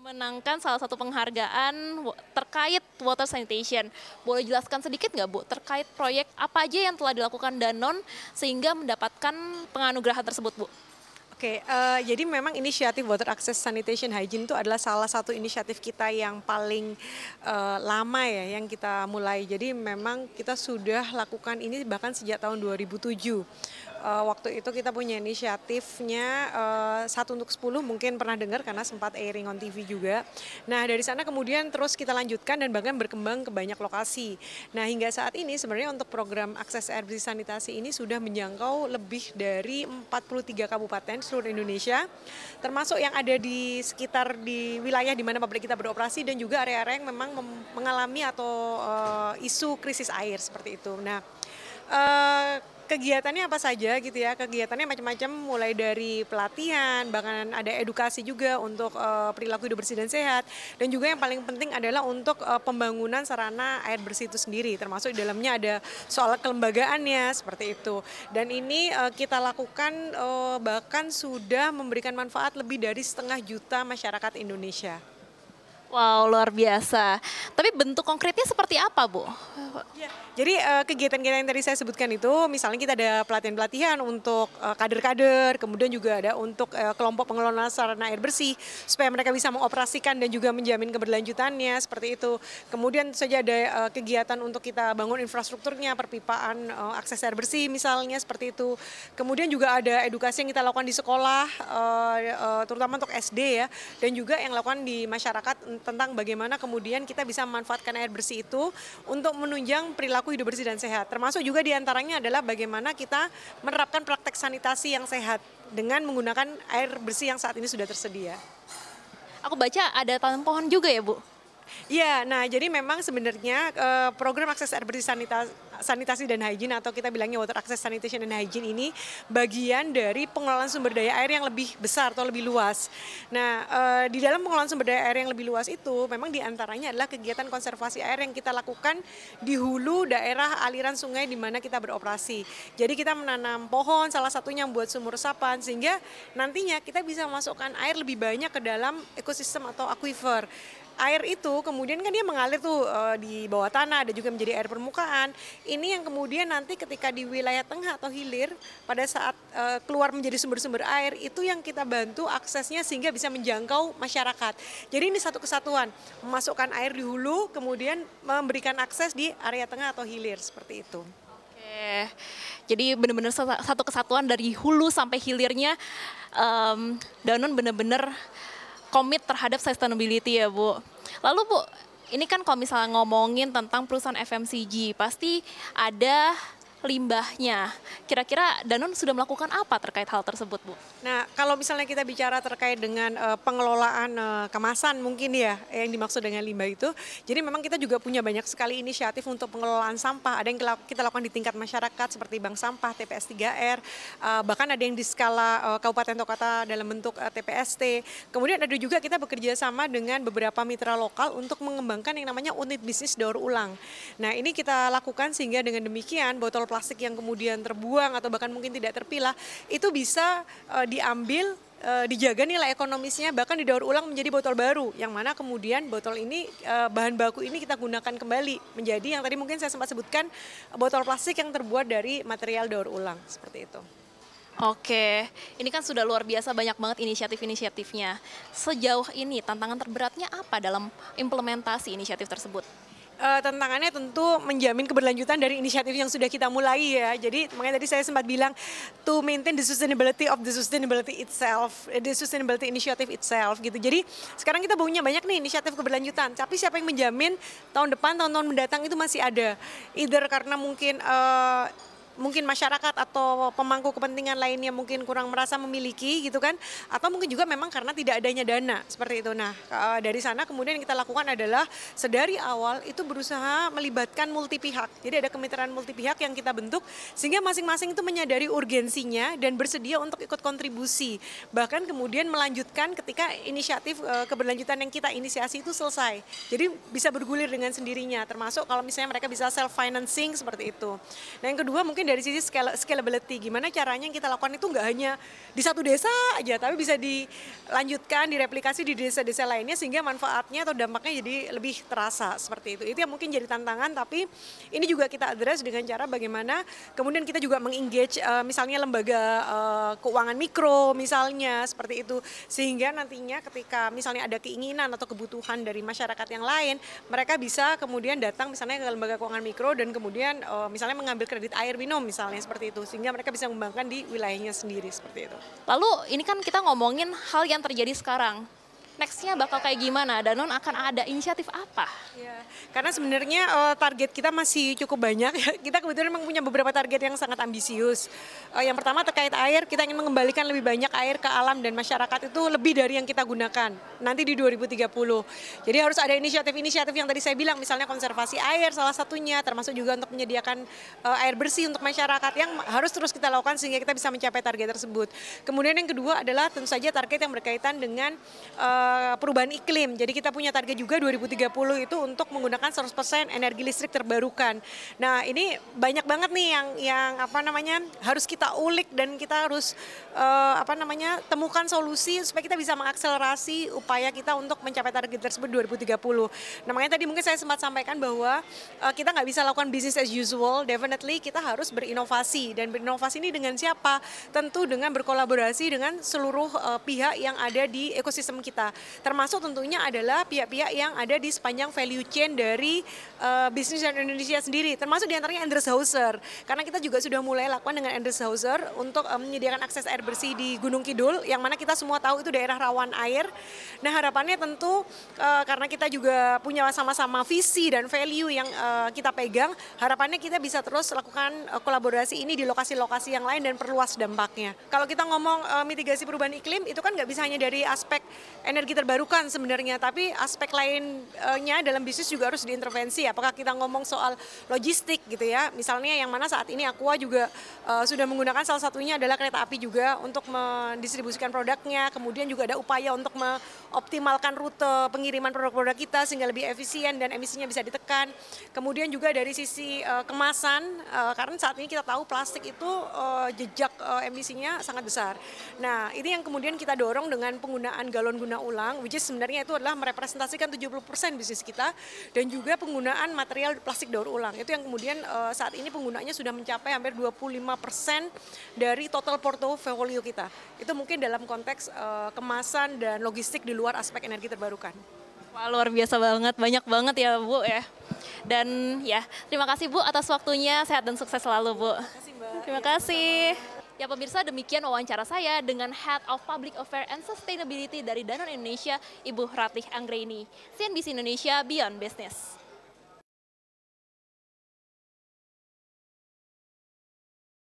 Memenangkan salah satu penghargaan terkait water sanitation. Boleh jelaskan sedikit nggak Bu, terkait proyek apa aja yang telah dilakukan Danone sehingga mendapatkan penganugerahan tersebut Bu? Oke, jadi memang inisiatif Water Access Sanitation Hygiene itu adalah salah satu inisiatif kita yang paling lama ya yang kita mulai. Jadi memang kita sudah lakukan ini bahkan sejak tahun 2007. Waktu itu kita punya inisiatifnya 1 untuk 10 mungkin pernah dengar karena sempat airing on TV juga. Nah dari sana kemudian terus kita lanjutkan dan bahkan berkembang ke banyak lokasi. Nah hingga saat ini sebenarnya untuk program akses air bersih sanitasi ini sudah menjangkau lebih dari 43 kabupaten seluruh Indonesia, termasuk yang ada di sekitar di wilayah di mana pabrik kita beroperasi dan juga area-area yang memang mengalami atau isu krisis air seperti itu. Nah, kegiatannya apa saja gitu ya, kegiatannya macam-macam mulai dari pelatihan, bahkan ada edukasi juga untuk perilaku hidup bersih dan sehat, dan juga yang paling penting adalah untuk pembangunan sarana air bersih itu sendiri, termasuk di dalamnya ada soal kelembagaannya seperti itu. Dan ini kita lakukan bahkan sudah memberikan manfaat lebih dari 500.000 masyarakat Indonesia. Wow, luar biasa. Tapi bentuk konkretnya seperti apa Bu? Ya, jadi kegiatan-kegiatan yang tadi saya sebutkan itu, misalnya kita ada pelatihan-pelatihan untuk kader-kader, kemudian juga ada untuk kelompok pengelola sarana air bersih, supaya mereka bisa mengoperasikan dan juga menjamin keberlanjutannya, seperti itu. Kemudian tentu saja ada kegiatan untuk kita bangun infrastrukturnya, perpipaan akses air bersih misalnya, seperti itu. Kemudian juga ada edukasi yang kita lakukan di sekolah, terutama untuk SD ya, dan juga yang lakukan di masyarakat tentang bagaimana kemudian kita bisa memanfaatkan air bersih itu untuk menunjang perilaku hidup bersih dan sehat. Termasuk juga diantaranya adalah bagaimana kita menerapkan praktek sanitasi yang sehat dengan menggunakan air bersih yang saat ini sudah tersedia. Aku baca ada tanam pohon juga ya Bu? Iya, nah jadi memang sebenarnya program akses air bersih sanitasi dan hygiene atau kita bilangnya water access sanitation and hygiene ini bagian dari pengelolaan sumber daya air yang lebih besar atau lebih luas. Nah di dalam pengelolaan sumber daya air yang lebih luas itu memang diantaranya adalah kegiatan konservasi air yang kita lakukan di hulu daerah aliran sungai di mana kita beroperasi. Jadi kita menanam pohon salah satunya yang buat sumur resapan sehingga nantinya kita bisa memasukkan air lebih banyak ke dalam ekosistem atau aquifer. Air itu kemudian kan dia mengalir tuh di bawah tanah, ada juga menjadi air permukaan. Ini yang kemudian nanti ketika di wilayah tengah atau hilir pada saat keluar menjadi sumber-sumber air itu yang kita bantu aksesnya sehingga bisa menjangkau masyarakat. Jadi ini satu kesatuan, memasukkan air di hulu kemudian memberikan akses di area tengah atau hilir seperti itu. Oke, jadi benar-benar satu kesatuan dari hulu sampai hilirnya. Danone benar-benar komit terhadap sustainability ya Bu. Lalu Bu, ini kan kalau misalnya ngomongin tentang perusahaan FMCG, pasti ada limbahnya. Kira-kira Danone sudah melakukan apa terkait hal tersebut Bu? Nah, kalau misalnya kita bicara terkait dengan pengelolaan kemasan mungkin ya yang dimaksud dengan limbah itu, jadi memang kita juga punya banyak sekali inisiatif untuk pengelolaan sampah. Ada yang kita lakukan di tingkat masyarakat seperti bank sampah, TPS 3R, bahkan ada yang di skala kabupaten atau kota dalam bentuk TPST. Kemudian ada juga kita bekerja sama dengan beberapa mitra lokal untuk mengembangkan yang namanya unit bisnis daur ulang. Nah, ini kita lakukan sehingga dengan demikian botol plastik yang kemudian terbuang atau bahkan mungkin tidak terpilah itu bisa diambil, dijaga nilai ekonomisnya, bahkan didaur ulang menjadi botol baru yang mana kemudian botol ini bahan baku ini kita gunakan kembali menjadi yang tadi mungkin saya sempat sebutkan botol plastik yang terbuat dari material daur ulang seperti itu. Oke, ini kan sudah luar biasa banyak banget inisiatif-inisiatifnya. Sejauh ini tantangan terberatnya apa dalam implementasi inisiatif tersebut? Tantangannya tentu menjamin keberlanjutan dari inisiatif yang sudah kita mulai ya. Jadi makanya tadi saya sempat bilang to maintain the sustainability of the sustainability itself, the sustainability initiative itself gitu. Jadi sekarang kita punya banyak nih inisiatif keberlanjutan. Tapi siapa yang menjamin tahun depan, tahun-tahun mendatang itu masih ada? Either karena mungkin masyarakat atau pemangku kepentingan lainnya mungkin kurang merasa memiliki gitu kan, atau mungkin juga memang karena tidak adanya dana seperti itu. Nah dari sana kemudian yang kita lakukan adalah sedari awal itu berusaha melibatkan multi pihak. Jadi ada kemitraan multi pihak yang kita bentuk sehingga masing-masing itu menyadari urgensinya dan bersedia untuk ikut kontribusi. Bahkan kemudian melanjutkan ketika inisiatif keberlanjutan yang kita inisiasi itu selesai. Jadi bisa bergulir dengan sendirinya, termasuk kalau misalnya mereka bisa self financing seperti itu. Nah yang kedua mungkin dari sisi scalability, gimana caranya yang kita lakukan itu nggak hanya di satu desa aja, tapi bisa dilanjutkan, direplikasi di desa-desa lainnya sehingga manfaatnya atau dampaknya jadi lebih terasa seperti itu. Itu yang mungkin jadi tantangan, tapi ini juga kita address dengan cara bagaimana kemudian kita juga mengengage misalnya lembaga keuangan mikro misalnya seperti itu, sehingga nantinya ketika misalnya ada keinginan atau kebutuhan dari masyarakat yang lain, mereka bisa kemudian datang misalnya ke lembaga keuangan mikro dan kemudian misalnya mengambil kredit air minum misalnya seperti itu, sehingga mereka bisa mengembangkan di wilayahnya sendiri seperti itu. Lalu ini kan kita ngomongin hal yang terjadi sekarang. Nextnya bakal kayak gimana? Danone akan ada inisiatif apa? Ya, karena sebenarnya target kita masih cukup banyak. Kita kebetulan memang punya beberapa target yang sangat ambisius. Yang pertama terkait air, kita ingin mengembalikan lebih banyak air ke alam dan masyarakat itu lebih dari yang kita gunakan nanti di 2030. Jadi harus ada inisiatif-inisiatif yang tadi saya bilang, misalnya konservasi air salah satunya, termasuk juga untuk menyediakan air bersih untuk masyarakat yang harus terus kita lakukan sehingga kita bisa mencapai target tersebut. Kemudian yang kedua adalah tentu saja target yang berkaitan dengan perubahan iklim. Jadi kita punya target juga 2030 itu untuk menggunakan 100% energi listrik terbarukan. Nah, ini banyak banget nih yang harus kita ulik dan kita harus temukan solusi supaya kita bisa mengakselerasi upaya kita untuk mencapai target tersebut 2030. Nah, makanya tadi mungkin saya sempat sampaikan bahwa kita nggak bisa lakukan business as usual, definitely kita harus berinovasi, dan berinovasi ini dengan siapa? Tentu dengan berkolaborasi dengan seluruh pihak yang ada di ekosistem kita. Termasuk tentunya adalah pihak-pihak yang ada di sepanjang value chain dari bisnis dan Indonesia sendiri, termasuk diantaranya Endreshauser. Karena kita juga sudah mulai lakukan dengan Endreshauser untuk menyediakan akses air bersih di Gunung Kidul, yang mana kita semua tahu itu daerah rawan air. Nah, harapannya tentu karena kita juga punya sama-sama visi dan value yang kita pegang, harapannya kita bisa terus lakukan kolaborasi ini di lokasi-lokasi yang lain dan perluas dampaknya. Kalau kita ngomong mitigasi perubahan iklim, itu kan nggak bisa hanya dari aspek energi terbarukan sebenarnya, tapi aspek lainnya dalam bisnis juga harus diintervensi. Apakah kita ngomong soal logistik gitu ya, misalnya yang mana saat ini Aqua juga sudah menggunakan salah satunya adalah kereta api juga untuk mendistribusikan produknya, kemudian juga ada upaya untuk mengoptimalkan rute pengiriman produk-produk kita sehingga lebih efisien dan emisinya bisa ditekan. Kemudian juga dari sisi kemasan, karena saat ini kita tahu plastik itu jejak emisinya sangat besar. Nah, ini yang kemudian kita dorong dengan penggunaan galon guna ulang, which is sebenarnya itu adalah merepresentasikan 70% bisnis kita, dan juga penggunaan material plastik daur ulang. Itu yang kemudian saat ini penggunanya sudah mencapai hampir 25% dari total portofolio kita. Itu mungkin dalam konteks kemasan dan logistik di luar aspek energi terbarukan. Wah, luar biasa banget, banyak banget ya Bu ya. Dan ya, terima kasih Bu atas waktunya, sehat dan sukses selalu Bu. Terima kasih Mbak. Terima kasih. Ya pemirsa, demikian wawancara saya dengan Head of Public Affairs and Sustainability dari Danone Indonesia, Ibu Ratih Anggraini. CNBC Indonesia Beyond Business.